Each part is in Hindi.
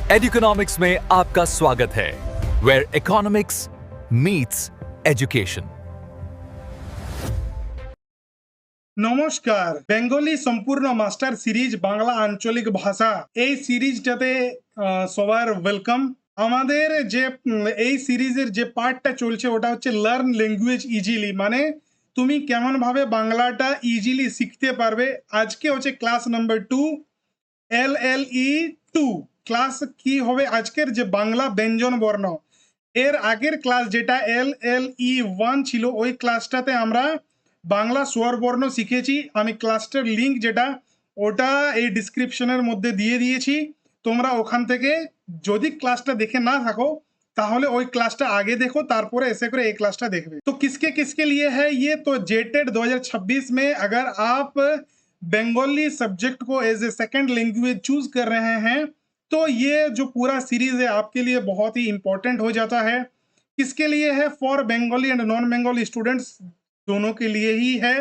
एडुकेनॉमिक्स में आपका स्वागत है, वेयर इकोनॉमिक्स मीट्स एजुकेशन। নমস্কার, বেঙ্গলি সম্পূর্ণ মাস্টার সিরিজ বাংলা আঞ্চলিক ভাষা এই সিরিজটাতে সবার ওয়েলকাম। আমাদের যে এই সিরিজের যে পার্টটা চলছে ওটা হচ্ছে লার্ন ল্যাঙ্গুয়েজ ইজিলি, মানে তুমি কেমন ভাবে বাংলাটা ইজিলি শিখতে পারবে। আজকে হচ্ছে ক্লাস নাম্বার 2 LLE 2 ক্লাস কি হবে আজকের যে বাংলা ব্যঞ্জন বর্ণ। এর আগের ক্লাস যেটা LLE 1 ছিল ওই ক্লাসটাতে আমরা বাংলা স্বরবর্ণ শিখেছি। আমি ক্লাসটার লিংক যেটা ওটা এই ডিসক্রিপশনের মধ্যে দিয়ে দিয়েছি, তোমরা ওখান থেকে যদি ক্লাসটা দেখে না থাকো তাহলে ওই ক্লাসটা আগে দেখো, তারপরে ऐसे করে এই ক্লাসটা দেখবে। तो किसके किसके लिए है ये, तो जेटेड 2026 में अगर आप बंगाली सब्जेक्ट को as a second language choose कर रहे हैं तो ये जो पूरा सीरीज है आपके लिए बहुत ही इंपॉर्टेंट हो जाता है। किसके लिए है? For Bengali and non Bengali students, दोनों के लिए ही है।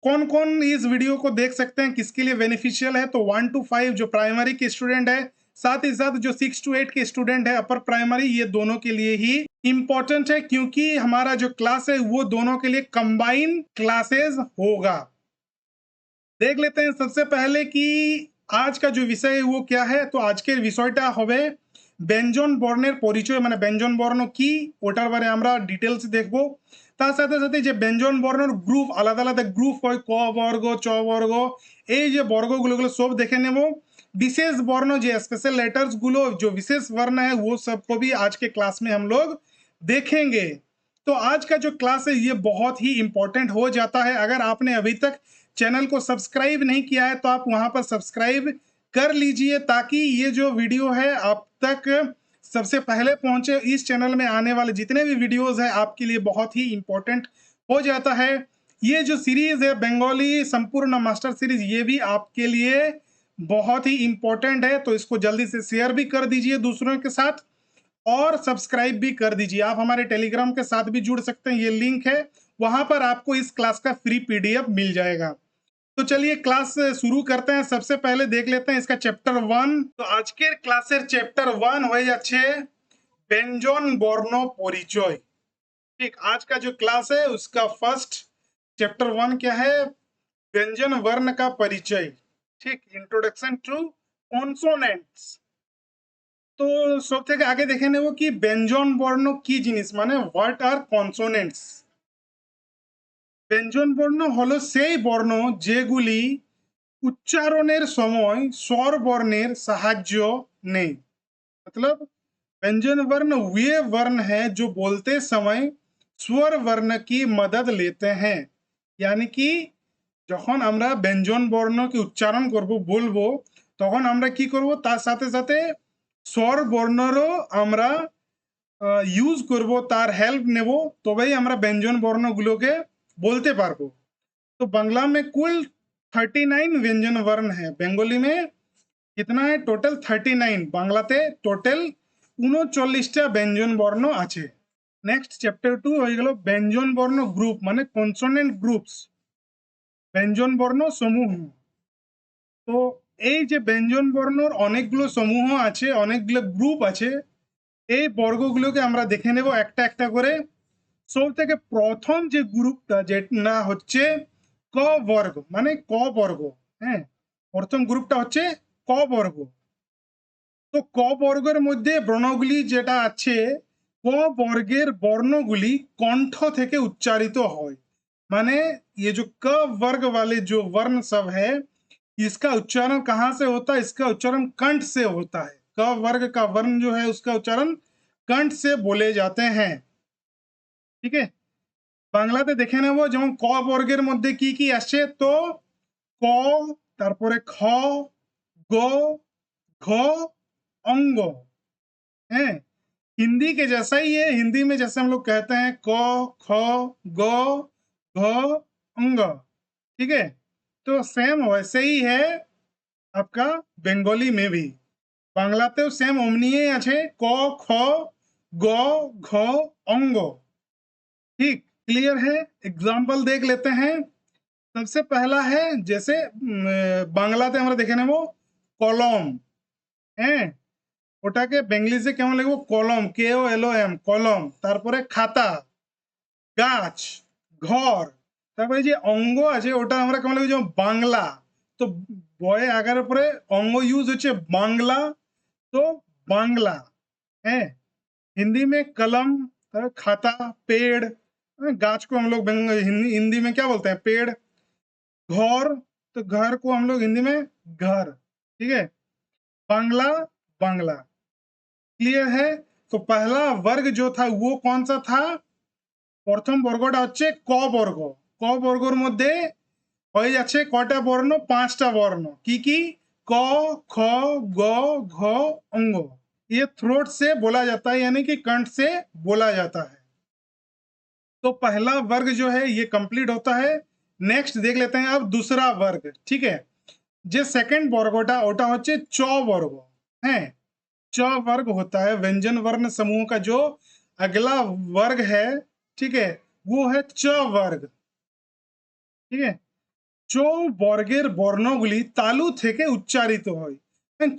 कौन कौन इस वीडियो को देख सकते हैं, किसके लिए बेनिफिशियल है? तो 1 to 5 जो प्राइमरी के स्टूडेंट है, साथ ही साथ जो 6 to 8 के स्टूडेंट है अपर प्राइमरी, ये दोनों के लिए ही इंपॉर्टेंट है क्योंकि हमारा जो क्लास है वो दोनों के लिए कंबाइन क्लासेस होगा। देख लेते हैं सबसे पहले कि आज का जो विषय है वो क्या है। तो आज के विषयটা হবে ব্যঞ্জন বর্ণের পরিচয়, মানে ব্যঞ্জন বর্ণ কি ওটার বারে আমরা ডিটেলস দেখব। তার সাথে সাথে যে ব্যঞ্জন বর্ণের গ্রুপ, আলাদা আলাদা গ্রুপ হয়, ক বর্গ, চ বর্গ, এই যে বর্গগুলো সব দেখে নেব। विशेष वर्ण जो स्पेशल लेटर्स गुलो जो विशेष वर्ण है वो सबको भी आज के क्लास में हम लोग देखेंगे। तो आज का जो क्लास है ये बहुत ही इंपॉर्टेंट हो जाता है। अगर आपने अभी तक चैनल को सब्सक्राइब नहीं किया है तो आप वहां पर सब्सक्राइब कर लीजिए ताकि ये जो वीडियो है आप तक सबसे पहले पहुंचे। इस चैनल में आने वाले जितने भी वीडियोस हैं आपके लिए बहुत ही इंपॉर्टेंट हो जाता है। ये जो सीरीज है बंगाली संपूर्ण मास्टर सीरीज, ये भी आपके लिए बहुत ही इंपॉर्टेंट है, तो इसको जल्दी से शेयर भी कर दीजिए दूसरों के साथ और सब्सक्राइब भी कर दीजिए। आप हमारे टेलीग्राम के साथ भी जुड़ सकते हैं, ये लिंक है, वहां पर आपको इस क्लास का फ्री PDF मिल जाएगा। तो चलिए क्लास शुरू करते हैं। सबसे पहले देख लेते हैं इसका चैप्टर 1। तो आज के क्लासेर चैप्टर 1 हो যাচ্ছে ব্যঞ্জন বর্ণ পরিচয়। ठीक, आज का जो क्लास है उसका फर्स्ट चैप्टर 1 क्या है? व्यंजन वर्ण का परिचय। ठीक, इंट्रोडक्शन टू कॉन्सोनेंट्स। तो सब থেকে আগে দেখে নেব কি ব্যঞ্জন বর্ণ কি জিনিস, মানে হোয়াট আর কনসোনেন্টস। ব্যঞ্জন বর্ণ হলো সেই বর্ণ যেগুলি উচ্চারণের সময় স্বর বর্ণের সাহায্য নেই। मतलब व्यंजन वर्ण वे वर्ण है जो बोलते समय स्वर वर्ण की मदद लेते हैं। यानी कि যখন আমরা ব্যঞ্জন বর্ণ কি উচ্চারণ করব বলবো তখন আমরা কি করব, তার সাথে সাথে স্বর বর্ণেরও আমরা ইউজ করব, তার হেল্প নেব, তবেই আমরা ব্যঞ্জন বর্ণগুলোকে बोलते पारबो। तो बांग्ला में कुल 39 व्यंजन वर्ण है। बंगाली में कितना है? टोटल 39। बांग्लाते टोटल 39টা ব্যঞ্জন বর্ণ আছে। नेक्स्ट चैप्टर 2 হয়ে গেল ব্যঞ্জন বর্ণ গ্রুপ, মানে কনসোনেন্ট গ্রুপস, ব্যঞ্জন বর্ণ সমূহ। তো এই যে ব্যঞ্জন বর্ণর অনেকগুলো সমূহ আছে, অনেকগুলো গ্রুপ আছে, এই বর্গগুলোকে আমরা দেখে নেব একটা একটা করে। সব থেকে প্রথম যে গ্রুপটা যেটা হচ্ছে ক বর্গ, মানে ক বর্গ। হ্যাঁ, প্রথম গ্রুপটা হচ্ছে ক বর্গ। তো ক বর্গের মধ্যে বর্ণগুলি যেটা আছে, ক বর্গের বর্ণগুলি কণ্ঠ থেকে উচ্চারিত হয়। माने ये जो क वर्ग वाले जो वर्ण सब है इसका उच्चारण कहाँ से होता है? इसका उच्चारण कंठ से होता है। क वर्ग का वर्ण जो है उसका उच्चारण कंठ से बोले जाते हैं। ठीक है, বাংলাতে দেখে নেব যেমন ক বর্গের মধ্যে কি কি আসছে। তো ক, তারপরে খ, গ, ঘ, अंग। हैं, हिंदी के जैसा ही है। हिंदी में जैसे हम लोग कहते हैं क, ख, ग, घ, अंग। ठीक है, तो सेम वैसे ही है आपका बंगाली में भी। বাংলাতেও সেম অমনিই আছে, ক, খ, গ, ঘ, অঙ্গ। ठीक, क्लियर है? एग्जाम्पल देख लेते हैं। सबसे पहला है जैसे बांग्लाते আমরা দেখে নেব কলম। হ্যাঁ, ওটাকে বেঙ্গলিতে কেমন লিখবো? কলম, KOLOM, কলম। তারপরে খাতা, গাছ, ঘর। তারপরে যে অঙ্গ আছে ওটা আমরা কেমন লিখবো? যেমন বাংলা। তো বয়ে আগার পরে অঙ্গ ইউজ হচ্ছে বাংলা, তো बांग्ला है। हिंदी में कलम, खाता, पेड़, गाछ को हम लोग हिंदी हिंदी में क्या बोलते हैं? पेड़। घर, तो घर को हम लोग हिंदी में घर। ठीक है, बांग्ला, बांग्ला। क्लियर है? तो पहला वर्ग जो था वो कौन सा था? प्रथम বর্গটা হচ্ছে ক বর্গ। ক বর্গের মধ্যে হয়ে যাচ্ছে কয়টা বর্ণ? 5টা বর্ণ। কি কি? ক, খ, গ, ঘ, অঙ্গ। ये थ्रोट से बोला जाता है, यानी कि कंठ से बोला जाता है। तो पहला वर्ग जो है ये कंप्लीट होता है। नेक्स्ट देख लेते हैं अब दूसरा वर्ग। ठीक है, যে সেকেন্ড বর্গটা ওটা হচ্ছে চ বর্গ। হ্যাঁ, च वर्ग होता है व्यंजन वर्ण समूह का जो अगला वर्ग है। ठीक है, वो है च वर्ग। ঠিক আছে, চ বর্গের বর্ণগুলি তালু থেকে উচ্চারিত হয়।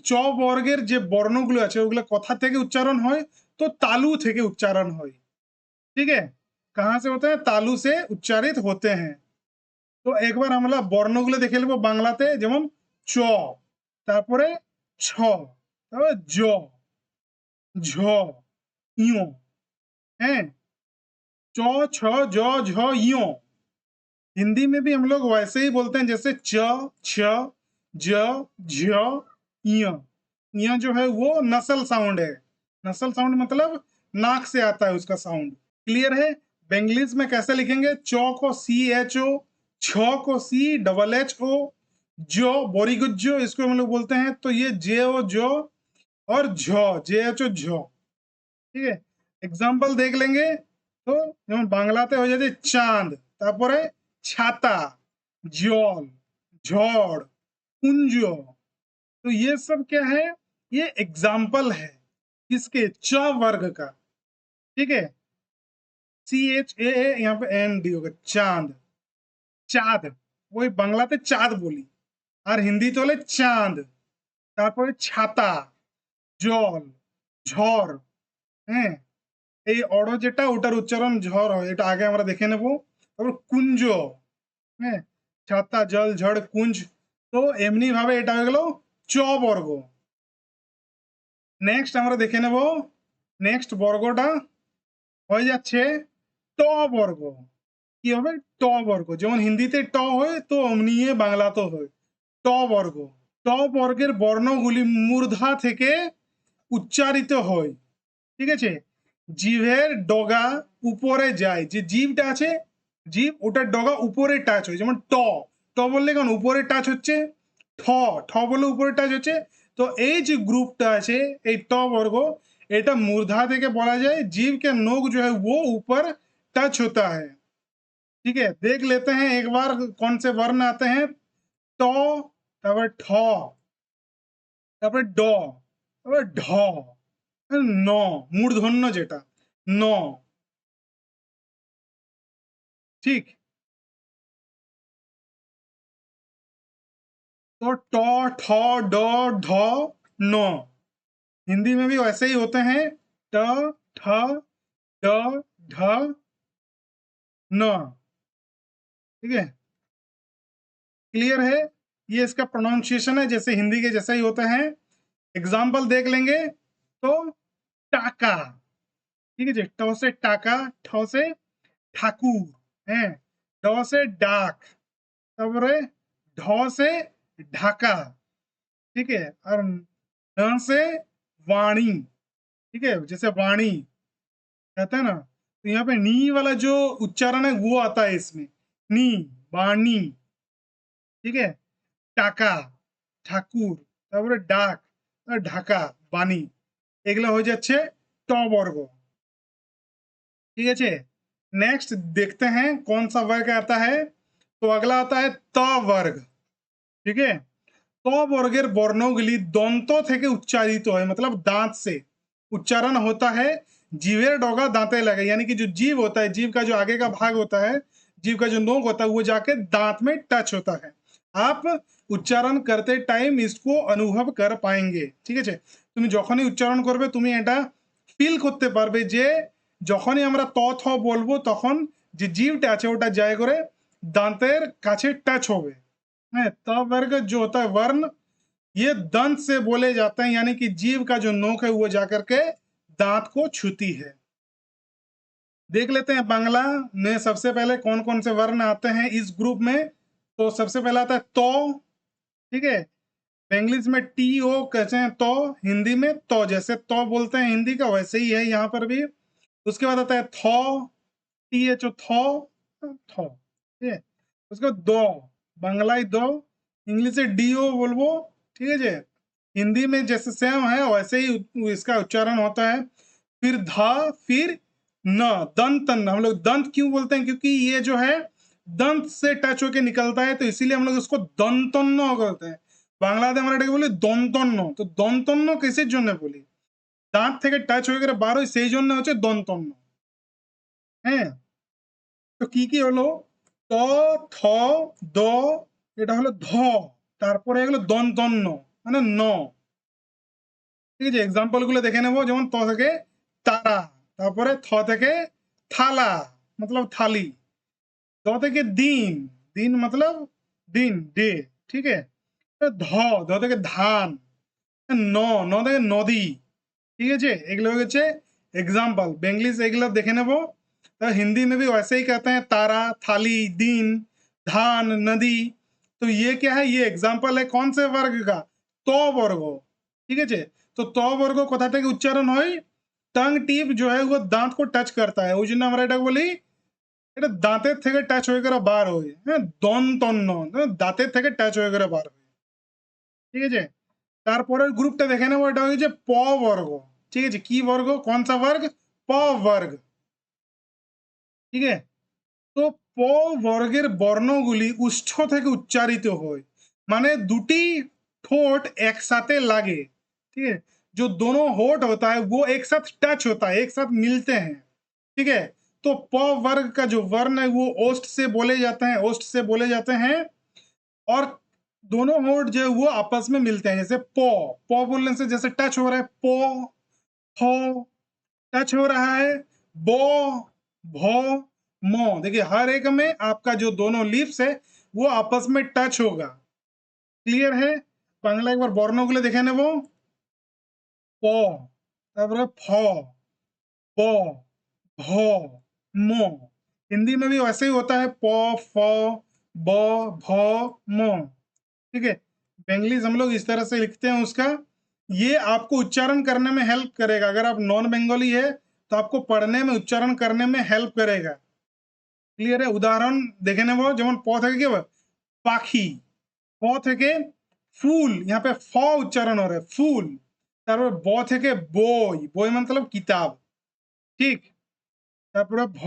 চ বর্গের যে বর্ণগুলো আছে ওগুলো কথা থেকে উচ্চারণ হয়, তো তালু থেকে উচ্চারণ হয়। ठीक है, कहाँ से होते हैं? तालु से उच्चारित होते हैं। तो एक बार আমরা বর্ণগুলো দেখে নেব বাংলাতে। যেমন চ, তারপরে ছ, তারপরে জ, ঝ, ইয়। हैं, च, छ, ज, झ, इयो। हिंदी में भी हम लोग वैसे ही बोलते हैं, जैसे च, छ, ज, झ, इय। इय जो है वो नसल साउंड है। नसल साउंड मतलब नाक से आता है उसका साउंड। क्लियर है? बेंगलीज में कैसे लिखेंगे? च को CHO, छ को CHO, जो बोरीगुज्जो इसको हम लोग बोलते हैं, तो ये JO जो, और झ JHO झ। ठीक है, एग्जाम्पल देख लेंगे। तो যেমন বাংলাতে হয়ে যাচ্ছে চাঁদ, তারপরে ছাতা, জল, ঝড়, कुंज। तो ये सब क्या है? ये एग्जाम्पल है किसके? च वर्ग का। ठीक है, CHA यहाँ पे ND होगा, चांद, চাঁদ। ওই বাংলাতে চাঁদ বলি, আর হিন্দিতে হলে চাঁদ। তারপরে ছাতা, জল, ঝড়। হ্যাঁ, এই অড় যেটা ওটার উচ্চারণ ঝড় হয়, এটা আগে আমরা দেখে নেব। তারপর কুঞ্জ। হ্যাঁ, ছাতা, জল, ঝড়, কুঞ্জ। তো এমনি ভাবে এটা হয়ে গেল চ বর্গ। নেক্সট আমরা দেখে নেব, নেক্সট বর্গটা হয়ে যাচ্ছে ট বর্গ। কি হবে? ট বর্গ। যেমন হিন্দিতে ট হয়, তো অমনি বাংলাতেও হয় ট বর্গ। ট বর্গের বর্ণগুলি মূর্ধা থেকে উচ্চারিত হয়। ঠিক আছে, জিভের ডগা উপরে যায়। যে জিভটা আছে, জিভ ওটার ডগা উপরে টাচ হয়। যেমন ট, ট বললে কেন উপরে টাচ হচ্ছে, ঠ, ঠ বললে উপরে টাচ হচ্ছে। তো এই যে গ্रुपটা আছে এই ट वर्ग, এটা मूर्धा থেকে বলা যায় जीव के नोक जो है वो ऊपर टच होता है। ठीक है, देख लेते हैं एक बार कौन से वर्ण आते हैं। ट, তারপরে ঠ, তারপরে ড, তারপরে ঢ, ন, মূর্ধন্য যেটা ন। ঠিক, तो ट, ठ, ड, ढ, न। हिंदी में भी वैसे ही होते हैं, ट, ठ, ड, ढ, न। ठीक है, क्लियर है? ये इसका प्रोनाउंसिएशन है, जैसे हिंदी के जैसा ही होते हैं। एग्जाम्पल देख लेंगे। तो टाका। ठीक है जी, ट से टाका, ठ से ठाकुर है, ड से डाक, তারপরে ढ से ढाका। ठीक है, और न से वाणी। ठीक है, जैसे वाणी कहते हैं ना, तो यहाँ पे नी वाला जो उच्चारण है वो आता है इसमें, नी, वाणी। ठीक है, টাকা, ঠাকুর, তারপরে ডাক, আর ঢাকা, বাণী। এগুলো হয়ে যাচ্ছে ট বর্গ। ठीक है, नेक्स्ट देखते हैं कौन सा वर्ग आता है। तो अगला आता है त वर्ग। ठीक है, ত বর্গের বর্ণগুলি দন্ত থেকে উচ্চারিত হয়, मतलब दांत से उच्चारण होता है। जीवेर डोगा दांते लगे, यानी कि जो जीव होता है, जीव का जो आगे का भाग होता है, जीव का जो नोक होता है, वो जाके दांत में टच होता है। आप उच्चारण करते टाइम इसको अनुभव कर पाएंगे। ठीक है, তুমি যখনই উচ্চারণ করবে তুমি এটা ফিল করতে পারবে যে যখনই আমরা ত থ বলবো তখন যে जीवটা আছে ওটা যায় করে दांतेर কাছে টাচ হবে। হ্যাঁ, त वर्ग जो होता है वर्ण ये दंत से बोले जाते हैं, यानी कि जीव का जो नोक है वो जाकर के दांत को छूती है। देख लेते हैं बांग्ला में सबसे पहले कौन कौन से वर्ण आते हैं इस ग्रुप में। तो सबसे पहला आता है तो, ठीक है। इंग्लिश में टी ओ कहते हैं तो, हिंदी में तो, जैसे तो बोलते हैं हिंदी का वैसे ही है यहाँ पर भी। उसके बाद आता है थो, टी एच ओ थो, थो, ठीक है। उसके बाद दो, बांग्लाई दो, इंग्लिश से डी ओ बोलबो, ठीक है जी। हिंदी में जैसे सेम है वैसे ही इसका उच्चारण होता है। फिर धा, फिर न, दंत न। हम लोग दंत क्यों बोलते हैं, क्योंकि ये जो है दंत से टच होके निकलता है, तो इसीलिए हम लोग इसको दंतन्न करते हैं। বাংলাতে আমরা এটাকে বলি দন্তন্য। তো দন্তন্য কিসের জন্য বলি, দাঁত থেকে টাচ হয়ে গেলে বার হয় সেই জন্য হচ্ছে দন্তন্য। হ্যাঁ, তো কি কি হলো, ত থ দ, এটা হলো ধ, তারপরে এগুলো দন্তন্য মানে ন, ঠিক আছে। এক্সাম্পল গুলো দেখে নেবো, যেমন ত থেকে তারা, তারপরে থ থেকে থালা मतलब थाली, द থেকে দিন, দিন मतलब दिन डे, ठीक है। ध, ध থেকে ধান, ন, ন থেকে নদী, ঠিক আছে। এগুলো হচ্ছে एग्जाम्पल। बेंगलिश एगुलो देखे नेबो। तो हिंदी में भी वैसे ही कहते हैं, तारा, थाली, दिन, धान, नदी। तो ये क्या है, ये एग्जाम्पल है कौन से वर्ग का, तो वर्ग, ठीक है। तो तो वर्ग कोथा থেকে উচ্চারণ হয়, टंग टिप जो है वो दांत को टच करता है, ওই জন্য আমরা এটা বলি এটা দাঁতের থেকে টাচ হয়ে করে বার হয়। হ্যাঁ, দন্তন্য দাঁতের থেকে টাচ হয়ে করে বার হয়, ঠিক আছে। তারপরের গ্রুপটা দেখে নেবো, এটা হচ্ছে প বর্গ, ঠিক আছে। কি বর্গ, কোন সা বর্গ, প বর্গ, ঠিক আছে। তো প বর্গের বর্ণগুলি উষ্ঠ থেকে উচ্চারিত হয়, মানে দুটি ठोट एक साथ लागे, ठीक है। जो दोनों होठ होता है वो एक साथ टच होता है, एक साथ मिलते हैं, ठीक है। तो प वर्ग का जो वर्ण है वो ओष्ठ से बोले जाते हैं, ओष्ठ से बोले जाते हैं। और दोनों होठ जो है वो आपस में मिलते हैं, जैसे प, प बोलने से जैसे टच हो रहा है, प, फ, टच हो रहा है, बो, भो, मो। देखिए हर एक में आपका जो दोनों लिप्स है वो आपस में टच होगा, क्लियर है। बांग्ला एक बार বর্ণগুলো দেখে নেব, প, তারপরে ফ, ব, ভ, ম। हिंदी में भी वैसे ही होता है, प, फ, ब, भ, म, ठीक है। बेंगलीज हम लोग इस तरह से लिखते हैं उसका। ये आपको उच्चारण करने में हेल्प करेगा, अगर आप नॉन बंगाली है तो आपको पढ़ने में उच्चारण करने में हेल्प करेगा, क्लियर है। उदाहरण देखे नेब, যেমন প থেকে কি হবে পাখি, প থেকে ফুল, यहाँ पे फ उच्चारण हो रहा है फूल। তারপরে ব থেকে বই, বই मतलब किताब, ठीक। তারপরে ভ,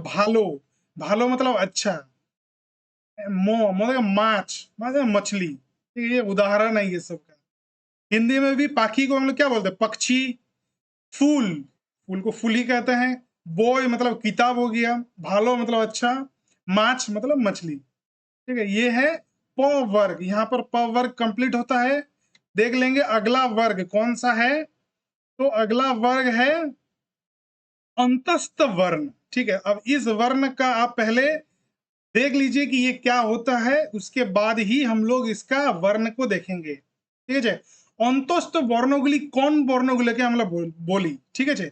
ভালো, ভালো मतलब अच्छा। मो मतलब माछ मतलब मछली, ठीक है। ये उदाहरण है ये सब का। हिंदी में भी पाखी को हम लोग क्या बोलते हैं, पक्षी। फूल, फूल को फूल ही कहते हैं। बॉय मतलब किताब हो गया, भालो मतलब अच्छा, माछ मतलब मछली, ठीक है। ये है प वर्ग, यहाँ पर प वर्ग कंप्लीट होता है। देख लेंगे अगला वर्ग कौन सा है, तो अगला वर्ग है अंतस्थ वर्ण, ठीक है। अब इस वर्ण का आप पहले देख लीजिए कि ये क्या होता है, उसके बाद ही हम लोग इसका वर्ण को देखेंगे, ঠিক আছে। অন্তস্থ বর্ণগুলি কোন বর্ণগুলোকে আমরা বলি, ঠিক আছে।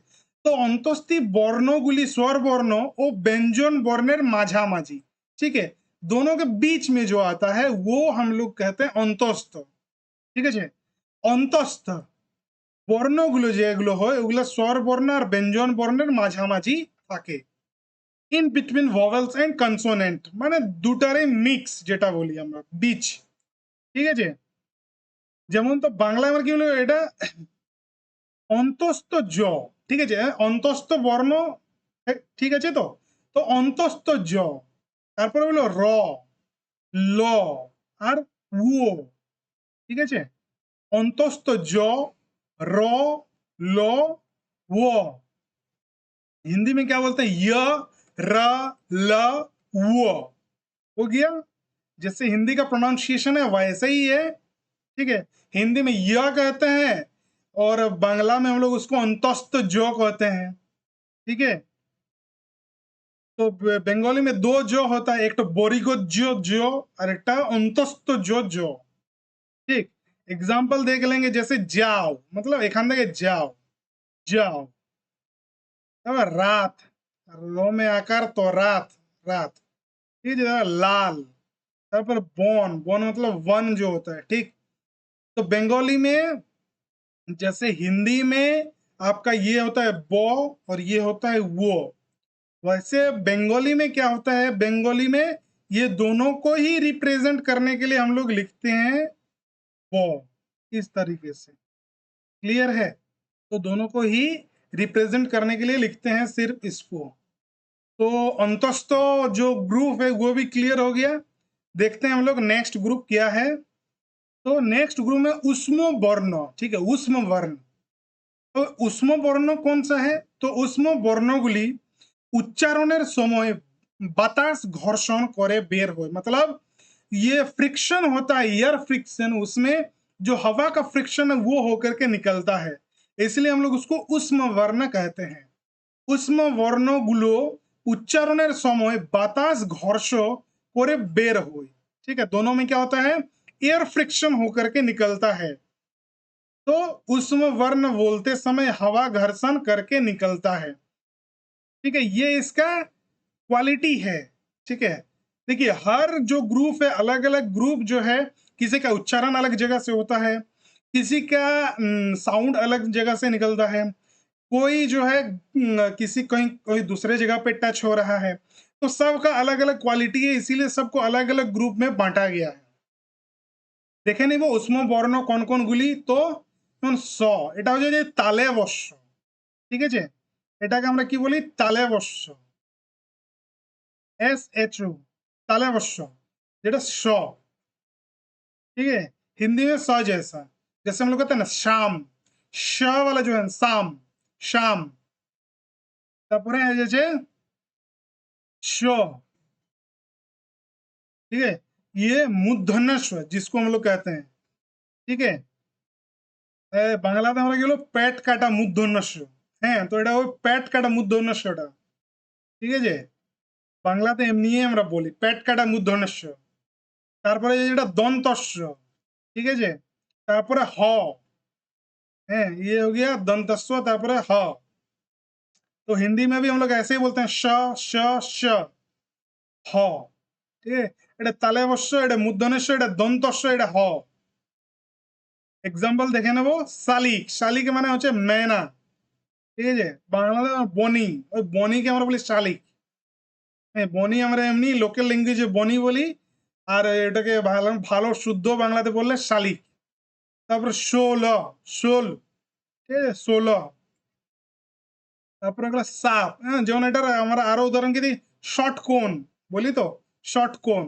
তো অন্তস্থি বর্ণগুলি স্বর বর্ণ ও ব্যঞ্জন বর্ণের মাঝামাঝি, ठीक है। दोनों के बीच में जो आता है वो हम लोग कहते हैं অন্তস্থ, ঠিক আছে। অন্তস্থ বর্ণগুলো যেগুলো হয় ওগুলো স্বর বর্ণ আর ব্যঞ্জন বর্ণের মাঝামাঝি থাকে, in between vowels and consonant, মানে দুটারে মিক্স যেটা বলি আমরা বিচ, ঠিক আছে। যেমন তো বাংলা আমার কি হলো এটা অন্তস্থ জ, ঠিক আছে। অন্তস্থ বর্ণ, ঠিক আছে। তো তো অন্তস্থ জ, তারপরে হলো র, ল আর উ, ঠিক আছে। অন্তস্থ জ, র, ল, ও। हिंदी में क्या बोलते हैं, य, र, ल, व, हो गया। जैसे हिंदी का प्रोनाउंसिएशन है वैसे ही है, ठीक है। हिंदी में य कहते हैं, और बांग्ला में हम लोग उसको अंतस्थ जो कहते हैं। ठीक है, तो बंगाली में दो जो होता है, एक तो बोरिगो जो जो और एक अंतस्थ जो जो। ठीक, एग्जाम्पल देख लेंगे, जैसे जाओ मतलब एखान থেকে जाओ, जाओ। তারপর রাত, র में आकार तो रात, रात। ठीक है, लाल। তারপর বন, বন मतलब वन जो होता है। ठीक, तो बंगाली में जैसे हिंदी में आपका ये होता है बो और ये होता है वो, वैसे बंगाली में क्या होता है, बंगाली में ये दोनों को ही रिप्रेजेंट करने के लिए हम लोग लिखते हैं बो, इस तरीके से। क्लियर है, तो दोनों को ही रिप्रेजेंट करने के लिए लिखते हैं सिर्फ इसको। तो अंतस्थ जो ग्रुप है वो भी क्लियर हो गया। देखते हैं हम लोग नेक्स्ट ग्रुप क्या है। तो नेक्स्ट ग्रुप में उष्म वर्ण। ठीक है, उष्म वर्ण। तो उष्म वर्ण कौन सा है, तो उष्म वर्णगुली उच्चारणের সময় বাতাস ঘর্ষণ করে বের হয়, मतलब ये फ्रिक्शन होता है, एयर फ्रिक्शन, उसमें जो हवा का फ्रिक्शन है वो होकर के निकलता है, इसलिए हम लोग उसको उष्म वर्ण कहते हैं। उष्म वर्णগুলো उच्चारणের সময় বাতাস ঘর্ষ করে বের হয়। ठीक है, दोनों में क्या होता है, एयर फ्रिक्शन होकर के निकलता है। तो उष्म वर्ण बोलते समय हवा घर्षण करके निकलता है। ठीक है, ये इसका क्वालिटी है। ठीक है, देखिए हर जो ग्रुप है, अलग अलग ग्रुप जो है, किसी का उच्चारण अलग जगह से होता है, किसी का साउंड अलग जगह से निकलता है, कोई जो है किसी कहीं कोई दूसरे जगह पे टच हो रहा है, तो सबका अलग अलग क्वालिटी है, इसीलिए सबको अलग अलग ग्रुप में बांटा गया है। देखे नहीं वो उष्म वर्ण कौन कौन गुली, तो स এটা হচ্ছে যে তালে বর্ষ। ঠিক আছে, এটাকে আমরা কি বলি, তালে বর্ষ, SHO, ताले वर्ष, जेटा श। ठीक है, हिंदी में स जैसा, जैसे हम लोग कहते हैं ना शाम, श वाला जो है शाम, शाम। তারপরে আছে श। ठीक है, ये मूर्धन्य ष जिसको हम लोग कहते हैं। ठीक है, বাংলাতে আমরা কি হলো পেট কাটা মূর্ধন্য ষ। হ্যাঁ, তো এটা ওই পেট কাটা মূর্ধন্য ষটা। ঠিক আছে, বাংলাতে এমনি আমরা বলি পেট কাটা মূর্ধন্য ষ। তারপরে যেটা দন্তস্য। ঠিক আছে, তারপরে হ। है, ये हो गया दंतस्व, तारपरे ह। तो हिंदी में भी हम लोग ऐसे ही बोलते हैं श श श ह। ठीक है, এটা তালেবস্য, এটা মূর্ধন্যস্য, এটা দন্তস্য, এটা হ। এক্সাম্পল দেখে নেব, শালিক, শালিক মানে হচ্ছে মেনা। ঠিক আছে, বাংলাতে বনি, ওই বনিকে আমরা বলি শালিক। হ্যাঁ, বনি আমরা এমনি লোকাল ল্যাঙ্গুয়েজে বনি বলি, আর এটাকে ভালো ভালো শুদ্ধ বাংলাতে বললে শালিক। তারপরে শোল, শোল। ঠিক আছে, ষোল। তারপরে এগুলো সাপ, হ্যাঁ, যেমন এটার আমরা আরো উদাহরণ কি দিই, শর্ট কোন বলি, তো शॉर्ट कोन।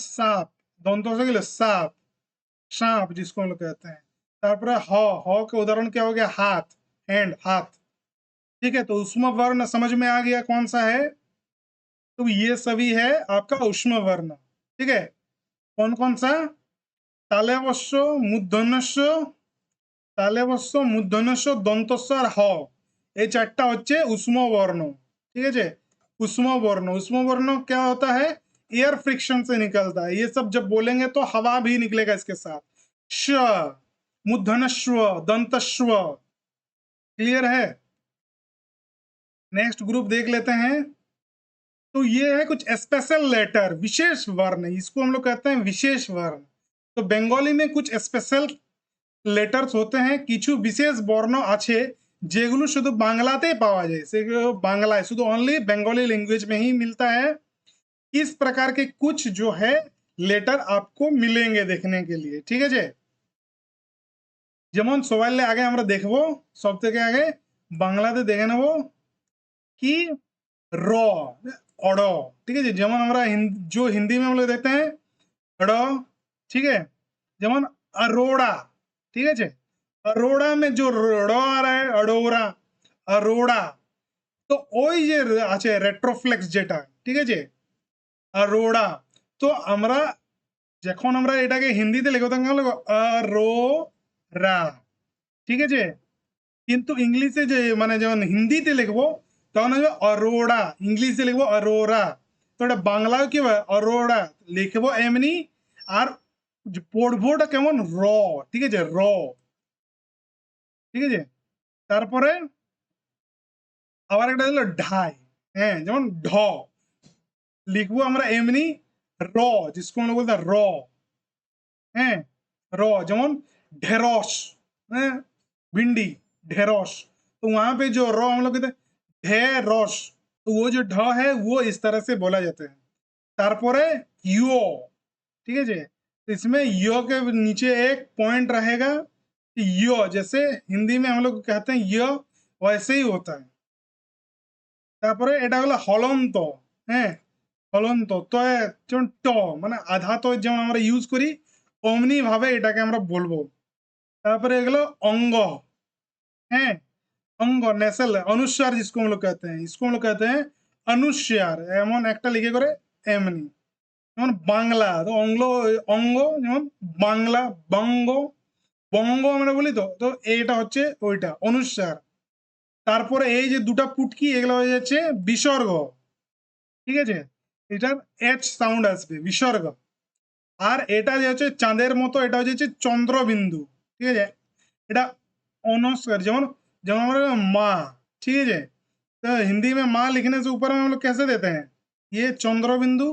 सांप, दंतों से गले सांप, सांप जिसको हम लोग कहते हैं। तारपरे ह का उदाहरण क्या हो गया, हाथ, हैंड, हाथ। ठीक है, तो उष्म वर्ण समझ में आ गया कौन सा है, तो ये सभी है आपका उष्म वर्ण। ठीक है, कौन कौन सा, तालेवस्य, मूर्धन्यस्य, तालेवस्य, मूर्धन्यस्य, दंतस्य और ह, এই চারটা হচ্ছে উষ্ম বর্ণ। ঠিক আছে, उष्म वर्ण, उष्म वर्ण क्या होता है, एयर फ्रिक्शन से निकलता है, ये सब जब बोलेंगे तो हवा भी निकलेगा इसके साथ। श, मूर्धन्यस्व, दंतस्व। क्लियर है, नेक्स्ट ग्रुप देख लेते हैं। तो ये है कुछ स्पेशल लेटर, विशेष वर्ण, इसको हम लोग कहते हैं विशेष वर्ण। तो बंगाली में कुछ स्पेशल লেটার্স होते हैं, কিছু বিশেষ বর্ণ আছে যেগুলো শুধু বাংলাতেই পাওয়া যায়, সেগুলো বাংলায় শুধু ओनली बंगाली लैंग्वेज में ही मिलता है। इस प्रकार के कुछ जो है लेटर आपको मिलेंगे देखने के लिए। ठीक है, যেমন সবাইলে আগে আমরা দেখব, সব থেকে আগে বাংলাতে দেখে নেব কি র, অড়। ঠিক আছে, যেমন আমরা जो हिंदी में हम लोग देखते हैं ड़। ठीक है, যেমন अरोड़ा। ठीक है, अरोड़ा में जो ड़ आ रहा है अडोरा, अरोड़ा, तो ওই যে আছে রেট্রোফ্লেক্স যেটা, ঠিক আছে, अरोड़ा। তো আমরা যখন আমরা এটাকে হিন্দিতে লিখব তখন লিখব अरोरा। ঠিক আছে, কিন্তু ইংলিশে যে মানে যেমন হিন্দিতে লিখবো তখন হবে অরোরা, ইংলিশে লিখবো অরোরা, তো এটা বাংলাও কি হবে অরোরা লিখবো এমনি। আর পড়বোটা কেমন র, ঠিক আছে র, ঠিক আছে। তারপরে আবার একটা হলো ঢাই, হ্যাঁ যেমন ঢ লিখবো আমরা এমনি র, जिसको हम लोग बोलते हैं র, হ্যাঁ র, যেমন ढेरोस, হ্যাঁ भिंडी ढेरोस, तो वहां पे जो र हम लोग कहते हैं ढेरोस, तो वो जो ढ है वो इस तरह से बोला जाता है। तारपरे यो, ठीक है जी, तो इसमें यो के नीचे एक पॉइंट रहेगा, यो जैसे हिंदी में हम लोग कहते हैं यो, वैसे ही होता है। তারপরে এটা হলো হলন্ত, হ্যাঁ হলন্ত তো যেমন ট মানে আধা তো যেমন আমরা ইউজ করি অমনি ভাবে এটাকে আমরা বলবো। তারপরে এগুলো অঙ্গ, হ্যাঁ অঙ্গ নেসেল অনুস্বার जिसको हम लोग कहते हैं, इसको हम लोग कहते हैं अनुस्বার, এমন একটা লিখে করে এমনি। যেমন বাংলা তো অঙ্গ, অঙ্গ যেমন বাংলা বঙ্গ, বঙ্গ আমরা বলি, তো তো এইটা হচ্ছে ওইটা অনুস্বার। তারপরে এই যে দুটা পুটকি এগুলো হয়ে যাচ্ছে বিসর্গ, ঠিক আছে, এটার এচ সাউন্ড আসবে বিসর্গ। আর এটা যে হচ্ছে চাঁদের মতো এটা হচ্ছে চন্দ্রবিন্দু, ঠিক আছে, এটা অনুস্বার, যেমন যেমন আমরা माँ, ठीक है। तो हिंदी में माँ लिखने से ऊपर में हम लोग कैसे देते हैं ये चंद्र बिंदु,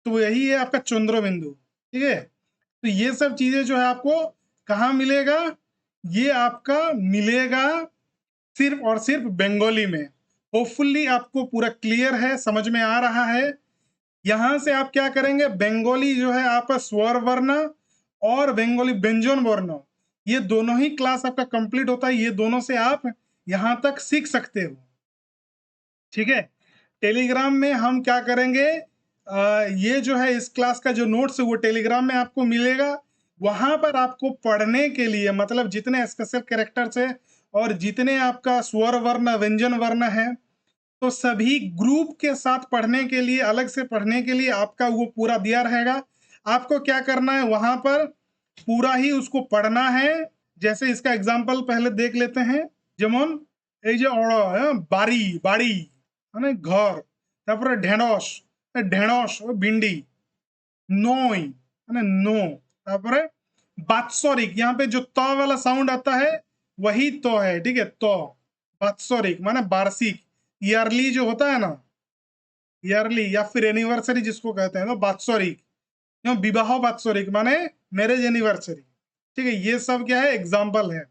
तो यही है आपका चंद्र बिंदु, ठीक है। तो ये सब चीजें जो है आपको कहाँ मिलेगा, ये आपका मिलेगा सिर्फ और सिर्फ बंगाली में। होपफुली आपको पूरा क्लियर है, समझ में आ रहा है। यहाँ से आप क्या करेंगे, बंगाली जो है आपका स्वर वर्ण और बंगाली व्यंजन वर्ण, ये दोनों ही क्लास आपका कंप्लीट होता है, ये दोनों से आप यहाँ तक सीख सकते हो, ठीक है। टेलीग्राम में हम क्या करेंगे, ये जो है इस क्लास का जो नोट्स है वो टेलीग्राम में आपको मिलेगा। वहां पर आपको पढ़ने के लिए मतलब जितने स्पेशल कैरेक्टर्स है और जितने आपका स्वर वर्ण व्यंजन वर्ण है, तो सभी ग्रुप के साथ पढ़ने के लिए, अलग से पढ़ने के लिए आपका वो पूरा दिया रहेगा। आपको क्या करना है, वहां पर पूरा ही उसको पढ़ना है। जैसे इसका एग्जाम्पल पहले देख लेते हैं, যেমন এই যে অড়, বাড়ি বাড়ি মানে ঘর, তারপরে ঢেঁড়স, ঢেঁড়স भिंडी, नोई মানে नो, তারপরে বাৎসরিক, यहाँ पे जो त वाला साउंड आता है वही तो है, ठीक है, तो बात्सरिक माने वार्षिक, ईयरली जो होता है ना, ईयरली या फिर एनिवर्सरी जिसको कहते हैं, तो बात्सरिक, विवाह बात्सरिक माने मैरिज एनिवर्सरी, ठीक है। ये सब क्या है एग्जाम्पल है।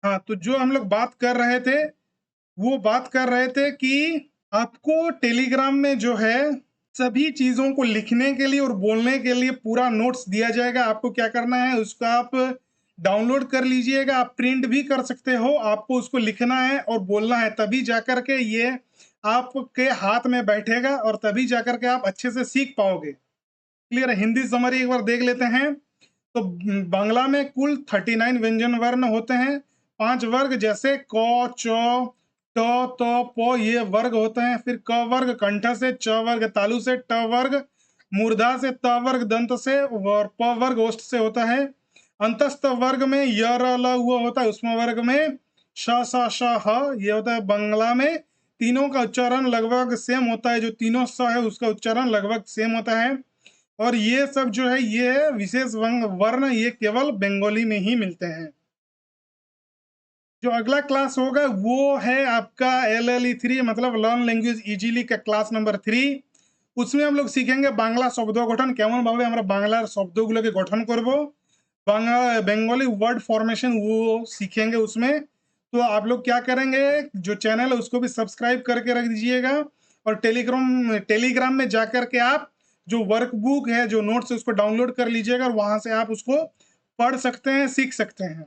हाँ, तो जो हम लोग बात कर रहे थे वो बात कर रहे थे कि आपको टेलीग्राम में जो है सभी चीजों को लिखने के लिए और बोलने के लिए पूरा नोट्स दिया जाएगा। आपको क्या करना है, उसका आप डाउनलोड कर लीजिएगा, आप प्रिंट भी कर सकते हो, आपको उसको लिखना है और बोलना है, तभी जाकर के ये आपके हाथ में बैठेगा और तभी जाकर के आप अच्छे से सीख पाओगे। क्लियर है। हिंदी समरी एक बार देख लेते हैं। तो बांग्ला में कुल 39 व्यंजन वर्ण होते हैं, 5 वर्ग जैसे क च ट त प, ये वर्ग होते हैं। फिर क वर्ग कंठ से, च वर्ग तालु से, ट वर्ग मूर्धा से, त वर्ग दंत से और प वर्ग ओष्ठ से होता है। अंतस्थ वर्ग में य र ल हुआ होता है, उसमें वर्ग में श स श ह ये होता है। बांग्ला में तीनों का उच्चारण लगभग सेम होता है, जो तीनों स है उसका उच्चारण लगभग सेम होता है। और ये सब जो है ये विशेष वर्ण ये केवल बंगाली में ही मिलते हैं। जो अगला क्लास होगा वो है आपका LLE3 मतलब लर्न लैंग्वेज इजीली का क्लास नंबर 3। उसमें हम लोग सीखेंगे बांग्ला शब्द गठन, केमन भावे আমরা বাংলার শব্দগুলোকে গঠন করব, बंगाली वर्ड फॉर्मेशन वो सीखेंगे उसमें। तो आप लोग क्या करेंगे, जो चैनल है उसको भी सब्सक्राइब करके रख दीजिएगा और टेलीग्राम में जाकर के आप जो वर्कबुक है, जो नोट्स है, उसको डाउनलोड कर लीजिएगा और वहां से आप उसको पढ़ सकते हैं, सीख सकते हैं।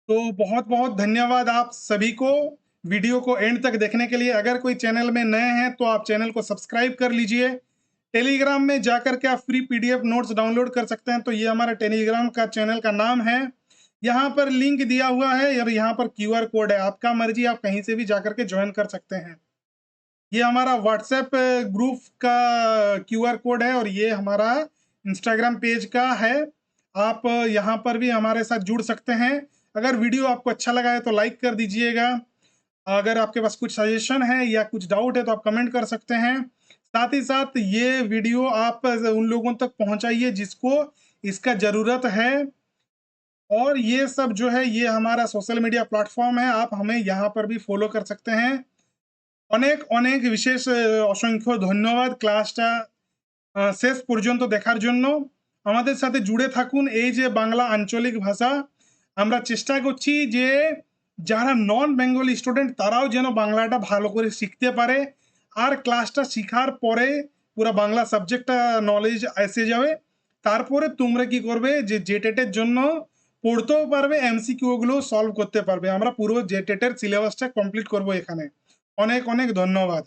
तो बहुत बहुत धन्यवाद आप सभी को वीडियो को एंड तक देखने के लिए। अगर कोई चैनल में नए हैं तो आप चैनल को सब्सक्राइब कर लीजिए। टेलीग्राम में जाकर के आप फ्री PDF नोट्स डाउनलोड कर सकते हैं। तो ये हमारा टेलीग्राम का चैनल का नाम है, यहाँ पर लिंक दिया हुआ है और यहाँ पर QR कोड है, आपका मर्जी, आप कहीं से भी जाकर के ज्वाइन कर सकते हैं। ये हमारा व्हाट्सएप ग्रुप का QR कोड है और ये हमारा इंस्टाग्राम पेज का है। आप यहाँ पर भी हमारे साथ जुड़ सकते हैं। अगर वीडियो आपको अच्छा लगा है तो लाइक कर दीजिएगा। अगर आपके पास कुछ सजेशन है या कुछ डाउट है तो आप कमेंट कर सकते हैं। साथ ही साथ ये वीडियो आप उन लोगों तक पहुंचाइए जिसको इसका ज़रूरत है। और ये सब जो है ये हमारा सोशल मीडिया प्लेटफॉर्म है, आप हमें यहाँ पर भी फॉलो कर सकते हैं। অনেক অনেক বিশেষ অসংখ্য ধন্যবাদ ক্লাসটা শেষ পর্যন্ত দেখার জন্য। আমাদের সাথে জুড়ে থাকুন। এই যে বাংলা আঞ্চলিক ভাষা, আমরা চেষ্টা করছি যে যারা নন বেঙ্গলি স্টুডেন্ট তারাও যেন বাংলাটা ভালো করে শিখতে পারে। আর ক্লাসটা শিখার পরে পুরা বাংলা সাবজেক্টটা নলেজ এসে যাবে। তারপরে তোমরা কি করবে যে জেটেটের জন্য পড়তেও পারবে, এমসিকিউ গুলো সলভ করতে পারবে। আমরা পুরো জেটেটের সিলেবাসটা কমপ্লিট করব এখানে। অনেক অনেক ধন্যবাদ।